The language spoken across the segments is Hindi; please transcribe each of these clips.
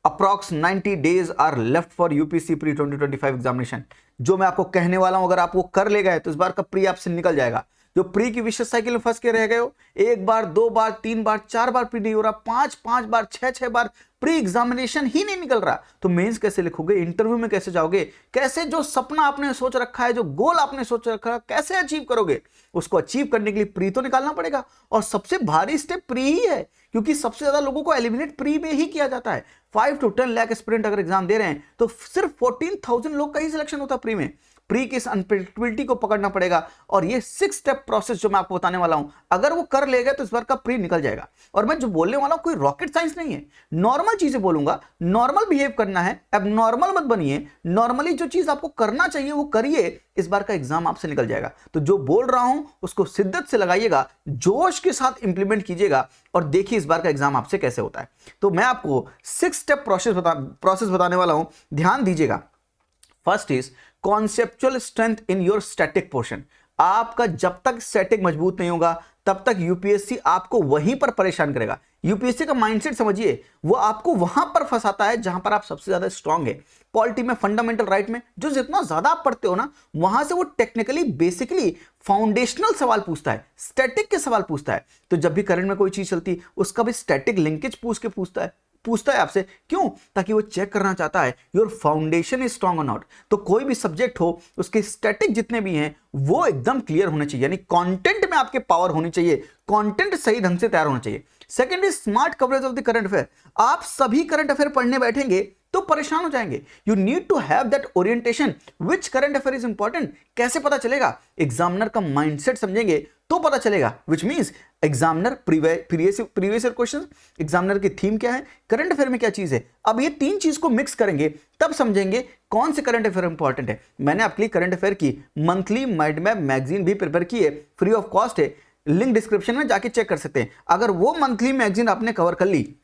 Approx 90 days are left for UPSC pre 2025 examination. जो मैं आपको कहने वाला हूं, अगर आप वो कर ले गए तो इस बार का प्री आपसे निकल जाएगा। जो प्री की विशेष साइकिल में फंस के रह गए हो, एक बार, दो बार, तीन बार, चार बार प्री नहीं हो रहा, पांच पांच बार, छह बार प्री एग्जामिनेशन ही नहीं निकल रहा, तो मेंस कैसे लिखोगे, इंटरव्यू में कैसे जाओगे, कैसे जो सपना आपने सोच रखा है, जो गोल आपने सोच रखा है, कैसे अचीव करोगे? उसको अचीव करने के लिए प्री तो निकालना पड़ेगा। और सबसे भारी स्टेप प्री ही है, क्योंकि सबसे ज्यादा लोगों को एलिमिनेट प्री में ही किया जाता है। 5 to 10 लाख एस्पिरेंट अगर एग्जाम दे रहे हैं तो सिर्फ 14,000 लोग का ही सिलेक्शन होता है प्री में। प्री की इस अनप्रेडिक्टेबिलिटी को पकड़ना पड़ेगा, और ये 6 स्टेप प्रोसेस जो मैं आपको बताने वाला हूं, अगर वो कर लेगा तो इस बार का प्री निकल जाएगा। और मैं जो बोलने वाला हूं कोई रॉकेट साइंस नहीं है, नॉर्मल चीजें बोलूंगा, नॉर्मल बिहेव करना है, अब नॉर्मल मत बनिए, नॉर्मली जो चीज आपको करना चाहिए वो करिए, इस बार का एग्जाम आपसे निकल जाएगा। तो जो बोल रहा हूं उसको शिद्दत से लगाइएगा, जोश के साथ इंप्लीमेंट कीजिएगा, और देखिए इस बार का एग्जाम आपसे कैसे होता है। तो मैं आपको 6 स्टेप प्रोसेस बताने वाला हूं, ध्यान दीजिएगा। First is conceptual strength in your static portion. आपका जब तक स्टैटिक मजबूत नहीं होगा तब तक यूपीएससी आपको वहीं पर परेशान करेगा। यूपीएससी का माइंडसेट समझिए, वो आपको वहां पर फंसाता है जहां पर आप सबसे ज्यादा स्ट्रांग है। पॉलिटी में, फंडामेंटल राइट में जो जितना ज्यादा आप पढ़ते हो ना, वहां से वो टेक्निकली बेसिकली फाउंडेशनल सवाल पूछता है, स्टैटिक के सवाल पूछता है। तो जब भी करंट में कोई चीज चलती उसका भी स्टैटिक लिंकेज पूछता है आपसे। क्यों? ताकि वो चेक करना चाहता है योर फाउंडेशन इज स्ट्रांग और नॉट। तो कोई भी सब्जेक्ट हो, उसके स्टैटिक जितने भी हैं वो एकदम क्लियर होने चाहिए, यानी कंटेंट में आपके पावर होनी चाहिए, कंटेंट सही ढंग से तैयार होना चाहिए। Second is smart coverage of the current affair. आप सभी करंट अफेयर पढ़ने बैठेंगे तो परेशान हो जाएंगे। You need to have that orientation which current affair is important. कैसे पता चलेगा? एग्जामिनर का माइंडसेट समझेंगे तो पता चलेगा, which means examiner previous year question, examiner की थीम क्या है, करंट अफेयर में क्या चीज है। अब ये तीन चीज को मिक्स करेंगे तब समझेंगे कौन से करंट अफेयर इंपॉर्टेंट है। मैंने आपके लिए करंट अफेयर की मंथली माइंड मैप मैगजीन भी प्रिपेयर की है, फ्री ऑफ कॉस्ट है, लिंक डिस्क्रिप्शन में जाके चेक कर सकते हैं। अगर वो मंथली मैगजीन आपने कवर कर ली,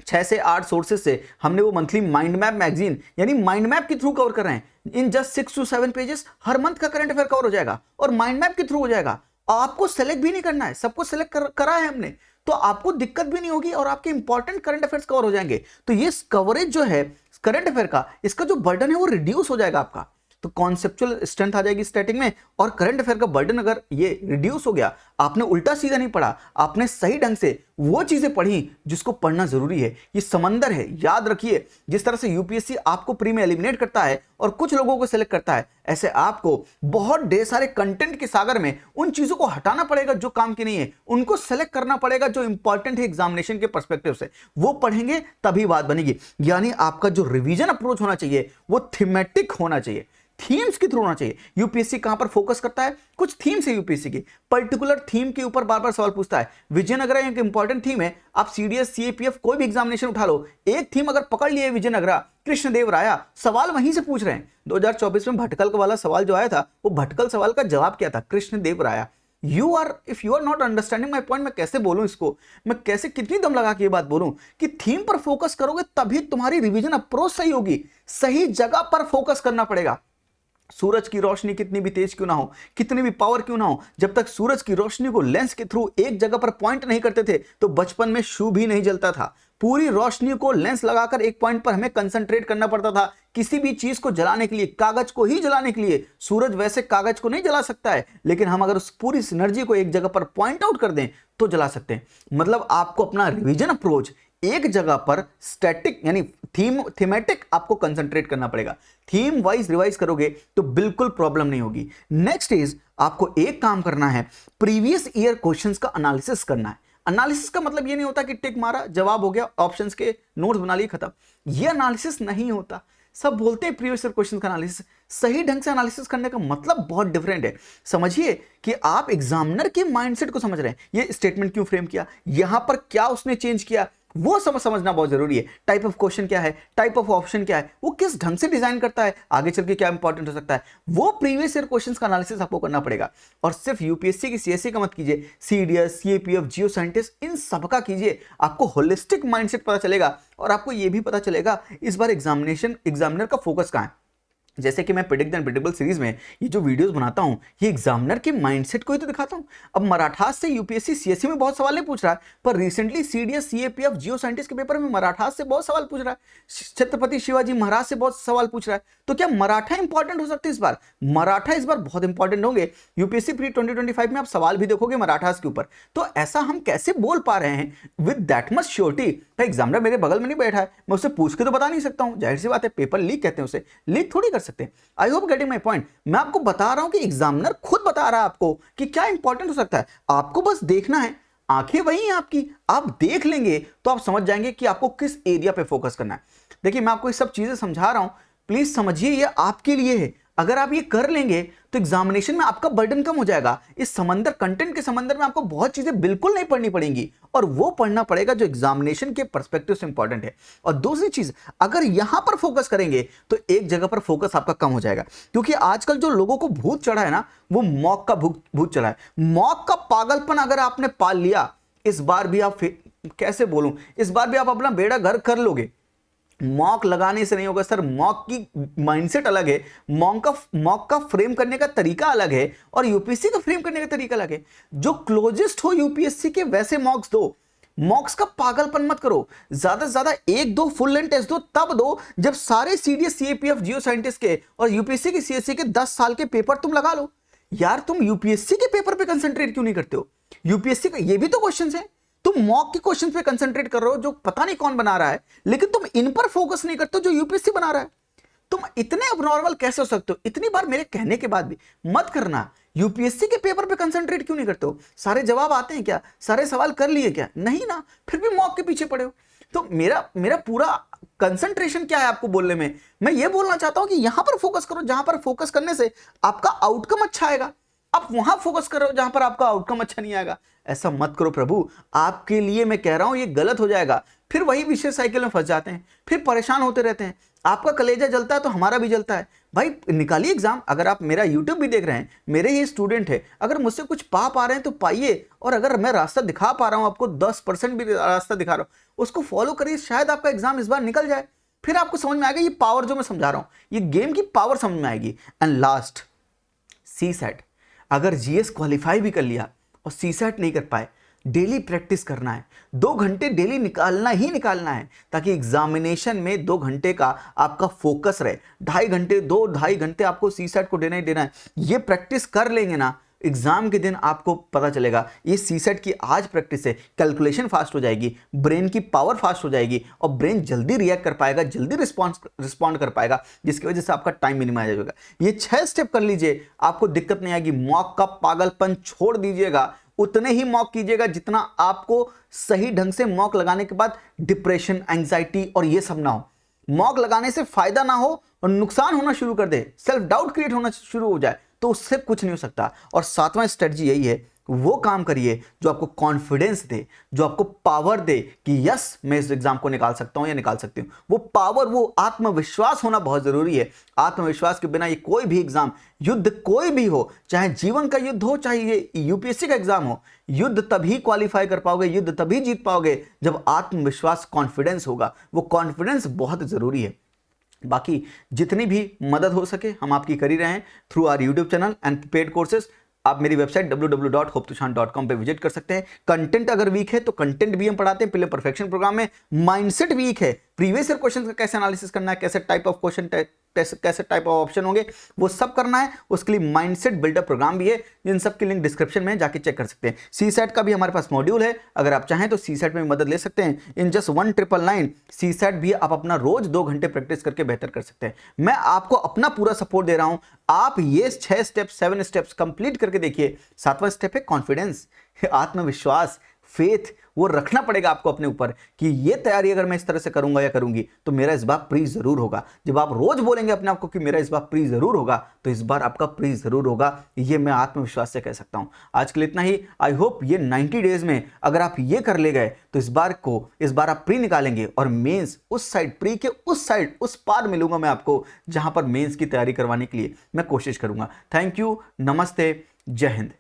6 से 8 सोर्सेज से हमने वो मंथली माइंड मैप मैगजीन, यानी माइंड मैप के थ्रू कवर कर रहे हैं, in just 6 to 7 pages her month का करंट अफेयर कवर हो जाएगा और माइंड मैप के थ्रू हो जाएगा। आपको सेलेक्ट भी नहीं करना है, सबको सेलेक्ट करा है हमने, तो आपको दिक्कत भी नहीं होगी और आपके इंपॉर्टेंट करंट अफेयर्स कवर हो जाएंगे। तो ये कवरेज जो है करंट अफेयर का, इसका जो बर्डन है वो रिड्यूस हो जाएगा आपका। तो कॉन्सेप्चुअल स्ट्रेंथ आ जाएगी स्टैटिक में, और करंट अफेयर का बर्डन अगर ये रिड्यूस हो गया, आपने उल्टा सीधा नहीं पढ़ा, आपने सही ढंग से वो चीजें पढ़ी जिसको पढ़ना जरूरी है। ये समंदर है, याद रखिए। जिस तरह से यूपीएससी आपको प्री में एलिमिनेट करता है और कुछ लोगों को सिलेक्ट करता है, ऐसे आपको बहुत ढेर सारे कंटेंट के सागर में उन चीजों को हटाना पड़ेगा जो काम की नहीं है, उनको सेलेक्ट करना पड़ेगा जो इंपॉर्टेंट है एग्जामिनेशन के पर्सपेक्टिव से। वो पढ़ेंगे तभी बात बनेगी। यानी आपका जो रिवीजन अप्रोच होना चाहिए वो थीमेटिक होना चाहिए, थीम्स के थ्रू होना चाहिए। यूपीएससी कहां पर फोकस करता है? कुछ थीम्स है यूपीएससी की, पर्टिकुलर थीम के ऊपर बार बार सवाल पूछता है। विजयनगरा एक इंपॉर्टेंट थीम है। आप सीडीएस, सीएपीएफ कोई भी एग्जामिनेशन उठा लो, एक थीम अगर पकड़ लिए विजयनगरा, कृष्णदेवराया, सवाल वहीं से पूछ रहे हैं। 2024 में भटकल वाला सवाल जो आया था, वो भटकल सवाल का जवाब क्या था? Krishnadevaraya. If you are not understanding my point, मैं कैसे बोलूं इसको, मैं कैसे कितनी दम लगा के ये बात बोलूं कि थीम पर फोकस करोगे तभी तुम्हारी रिवीजन अप्रोच सही होगी। सही जगह पर फोकस करना पड़ेगा। सूरज की रोशनी कितनी भी तेज क्यों ना हो, कितनी भी पावर क्यों ना हो, जब तक सूरज की रोशनी को लेंस के थ्रू एक जगह पर पॉइंट नहीं करते थे तो बचपन में शू भी नहीं जलता था। पूरी रोशनी को लेंस लगाकर एक पॉइंट पर हमें कंसंट्रेट करना पड़ता था किसी भी चीज को जलाने के लिए, कागज को ही जलाने के लिए। सूरज वैसे कागज को नहीं जला सकता है, लेकिन हम अगर उस पूरी एनर्जी को एक जगह पर पॉइंट आउट कर दें तो जला सकते हैं। मतलब आपको अपना रिवीजन अप्रोच एक जगह पर स्टैटिक यानी थीमेटिक आपको कंसंट्रेट करना पड़ेगा। थीम वाइज रिवाइज करोगे तो बिल्कुल प्रॉब्लम नहीं होगी। नेक्स्ट इज आपको एक काम करना है, प्रीवियस ईयर क्वेश्चंस का एनालिसिस करना है। एनालिसिस का मतलब ये नहीं होता कि टिक मारा, जवाब हो गया, ऑप्शंस के नोट्स बना लिए, खत्म। ये एनालिसिस नहीं होता। सब बोलते हैं प्रीवियस ईयर क्वेश्चन का एनालिसिस, सही ढंग से एनालिसिस करने का मतलब बहुत डिफरेंट है। समझिए कि आप एग्जामिनर के माइंडसेट को समझ रहे हैं, ये स्टेटमेंट क्यों फ्रेम किया, यहां पर क्या उसने चेंज किया, वो समझना बहुत जरूरी है। टाइप ऑफ क्वेश्चन क्या है, टाइप ऑफ ऑप्शन क्या है, वो किस ढंग से डिजाइन करता है, आगे चल के क्या इंपॉर्टेंट हो सकता है, वो प्रीवियस ईयर क्वेश्चंस का एनालिसिस आपको करना पड़ेगा। और सिर्फ यूपीएससी की सीएससी का मत कीजिए, सीडीएस, सीएपीएफ, जियो साइंटिस्ट, इन सबका कीजिए। आपको होलिस्टिक माइंडसेट पता चलेगा और आपको ये भी पता चलेगा इस बार एग्जामिनर का फोकस कहां है। जैसे कि मैं प्रेडिक्ट एंड प्रेडिक्टेबल सीरीज में ये जो वीडियोस बनाता हूं, ये एग्जामिनर के माइंडसेट को ही तो दिखाता हूं। अब मराठास से यूपीएससी सीएससी में बहुत सवाल नहीं पूछ रहा है, पर रिसेंटली सीडीएस सीएपीएफ जियो साइंटिस्ट के पेपर में मराठास से बहुत सवाल पूछ रहा है, छत्रपति शिवाजी महाराज से बहुत सवाल पूछ रहा है। तो क्या मराठा इंपॉर्टेंट हो सकते हैं इस बार? मराठा इस बार बहुत इंपॉर्टेंट होंगे। यूपीएससी प्री 2025 में आप सवाल भी देखोगे मराठास के ऊपर। तो ऐसा हम कैसे बोल पा रहे हैं with that much surety? Examiner मेरे बगल में नहीं बैठा है, मैं उससे पूछ के तो बता नहीं सकता हूं। जाहिर सी बात है, पेपर लीक कहते हैं उसे, लीक थोड़ी कर सकते हैं। I hope getting my point. मैं आपको बता रहा हूं कि एग्जामिनर खुद बता रहा है आपको कि क्या इंपॉर्टेंट हो सकता है। आपको बस देखना है, आंखें वही हैं आपकी, आप देख लेंगे तो आप समझ जाएंगे कि आपको किस एरिया पे फोकस करना है। देखिए, मैं आपको ये सब चीजें समझा रहा हूं, प्लीज समझिए, ये आपके लिए है। अगर आप ये कर लेंगे तो एग्जामिनेशन में आपका बर्डन कम हो जाएगा। इस समंदर, कंटेंट के समंदर में आपको बहुत चीजें बिल्कुल नहीं पढ़नी पड़ेंगी, और वो पढ़ना पड़ेगा जो एग्जामिनेशन के पर्सपेक्टिव से इंपॉर्टेंट है। और दूसरी चीज, अगर यहां पर फोकस करेंगे तो एक जगह पर फोकस आपका कम हो जाएगा, क्योंकि आजकल जो लोगों को भूत चढ़ा है ना, वो मॉक का भूत चढ़ा है। मॉक का पागलपन अगर आपने पाल लिया, इस बार भी आप, कैसे बोलूं, इस बार भी आप अपना बेड़ा घर कर लोगे। मॉक लगाने से नहीं होगा सर, मॉक की माइंडसेट अलग है, मॉक का फ्रेम करने का तरीका अलग है, और यूपीएससी का फ्रेम करने का तरीका अलग है। जो क्लोजेस्ट हो यूपीएससी के वैसे मॉक्स दो। मॉक्स का पागलपन मत करो, ज्यादा से ज्यादा 1-2 फुल लेंथ टेस्ट दो, तब दो जब सारे सीडीएस सीएपीएफ जियो साइंटिस्ट के और यूपीएससी के सीएससी के 10 साल के पेपर तुम लगा लो। यार, तुम यूपीएससी के पेपर पे कंसंट्रेट क्यों नहीं करते हो? यूपीएससी का ये भी तो क्वेश्चन है। तुम मॉक के क्वेश्चन पे कंसंट्रेट कर रहे हो जो पता नहीं कौन बना रहा है, लेकिन तुम इन पर फोकस नहीं करते हो जो यूपीएससी बना रहा है। तुम इतने अबनॉर्मल कैसे हो सकते हो? इतनी बार मेरे कहने के बाद भी मत करना। यूपीएससी के पेपर पे कंसंट्रेट क्यों नहीं करते हो? सारे जवाब आते हैं क्या? सारे सवाल कर लिए क्या? नहीं ना, फिर भी मॉक के पीछे पड़े हो। तो मेरा पूरा कंसंट्रेशन क्या है आपको बोलने में? मैं ये बोलना चाहता हूं कि यहां पर फोकस करो, जहां पर फोकस करने से आपका आउटकम अच्छा आएगा। आप वहां फोकस कर रहे हो जहां पर आपका आउटकम अच्छा नहीं आएगा। ऐसा मत करो प्रभु, आपके लिए मैं कह रहा हूं, ये गलत हो जाएगा। फिर वही विशेष साइकिल में फंस जाते हैं, फिर परेशान होते रहते हैं। आपका कलेजा जलता है तो हमारा भी जलता है। भाई, निकालिए एग्जाम। अगर आप मेरा यूट्यूब भी देख रहे हैं, मेरे ही स्टूडेंट है, अगर मुझसे कुछ पा रहे हैं तो पाइए, और अगर मैं रास्ता दिखा पा रहा हूं आपको, 10% भी रास्ता दिखा रहा हूं, उसको फॉलो करिए। शायद आपका एग्जाम इस बार निकल जाए। फिर आपको समझ में आएगा ये पावर जो मैं समझा रहा हूं, ये गेम की पावर समझ में आएगी। And last, CSAT. अगर जीएस क्वालिफाई भी कर लिया और सीसैट नहीं कर पाए, डेली प्रैक्टिस करना है। 2 घंटे डेली निकालना ही निकालना है, ताकि एग्जामिनेशन में 2 घंटे का आपका फोकस रहे। 2.5 घंटे आपको सीसैट को देना ही देना है। ये प्रैक्टिस कर लेंगे ना, एग्जाम के दिन आपको पता चलेगा ये सीसैट की आज प्रैक्टिस है। कैलकुलेशन फास्ट हो जाएगी, ब्रेन की पावर फास्ट हो जाएगी, और ब्रेन जल्दी रिएक्ट कर पाएगा, जल्दी रिस्पॉन्ड कर पाएगा, जिसकी वजह से आपका टाइम मिनिमाइज होगा। ये 6 स्टेप कर लीजिए, आपको दिक्कत नहीं आएगी। मॉक का पागलपन छोड़ दीजिएगा, उतने ही मॉक कीजिएगा जितना आपको सही ढंग से मॉक लगाने के बाद डिप्रेशन, एंजाइटी और ये सब ना हो। मॉक लगाने से फायदा ना हो और नुकसान होना शुरू कर दे, सेल्फ डाउट क्रिएट होना शुरू हो जाए, तो उससे कुछ नहीं हो सकता। और 7वां स्ट्रेटजी यही है, वो काम करिए जो आपको कॉन्फिडेंस दे, जो आपको पावर दे कि यस, मैं इस एग्जाम को निकाल सकता हूं या निकाल सकती हूं। वो पावर, वो आत्मविश्वास होना बहुत जरूरी है। आत्मविश्वास के बिना ये कोई भी एग्जाम, युद्ध कोई भी हो, चाहे जीवन का युद्ध हो, चाहे ये यूपीएससी का एग्जाम हो, युद्ध तभी क्वालिफाई कर पाओगे, युद्ध तभी जीत पाओगे जब आत्मविश्वास, कॉन्फिडेंस होगा। वो कॉन्फिडेंस बहुत जरूरी है। बाकी जितनी भी मदद हो सके हम आपकी कर ही रहे हैं through our YouTube channel and paid courses. आप मेरी वेबसाइट www.hopetoshan.com पे विजिट कर सकते हैं। कंटेंट अगर वीक है तो कंटेंट भी हम पढ़ाते हैं। पहले परफेक्शन प्रोग्राम में माइंडसेट वीक है, प्रीवियस ईयर क्वेश्चन का कैसे एनालिसिस करना है, कैसे टाइप ऑफ क्वेश्चन, कैसे टाइप ऑफ ऑप्शन होंगे, वो सब करना है। उसके लिए माइंडसेट बिल्डअप प्रोग्राम भी है, जिन सब की लिंक डिस्क्रिप्शन में जाके चेक कर सकते हैं। सीसैट का भी हमारे पास मॉड्यूल है, अगर आप चाहें तो सीसैट में मदद ले सकते हैं। इन जस्ट 1999 सीसैट भी आप अपना रोज 2 घंटे प्रैक्टिस करके बेहतर कर सकते हैं। मैं आपको अपना पूरा सपोर्ट दे रहा हूं। आप ये 6 स्टेप्स, 7 स्टेप्स कंप्लीट करके देखिए। 7वां स्टेप है कॉन्फिडेंस, आत्मविश्वास, फेथ। वो रखना पड़ेगा आपको अपने ऊपर कि ये तैयारी अगर मैं इस तरह से करूंगा या करूंगी तो मेरा इस बार प्री जरूर होगा। जब आप रोज बोलेंगे अपने आप को कि मेरा इस बार प्री जरूर होगा, तो इस बार आपका प्री जरूर होगा। ये मैं आत्मविश्वास से कह सकता हूं। आज के लिए इतना ही। आई होप ये 90 डेज में अगर आप ये कर ले गए तो इस बार आप प्री निकालेंगे और मेंस उस साइड, प्री के उस साइड, उस पार मिलूंगा मैं आपको जहां पर मेंस की तैयारी करवाने के लिए मैं कोशिश करूंगा। थैंक यू, नमस्ते, जय हिंद।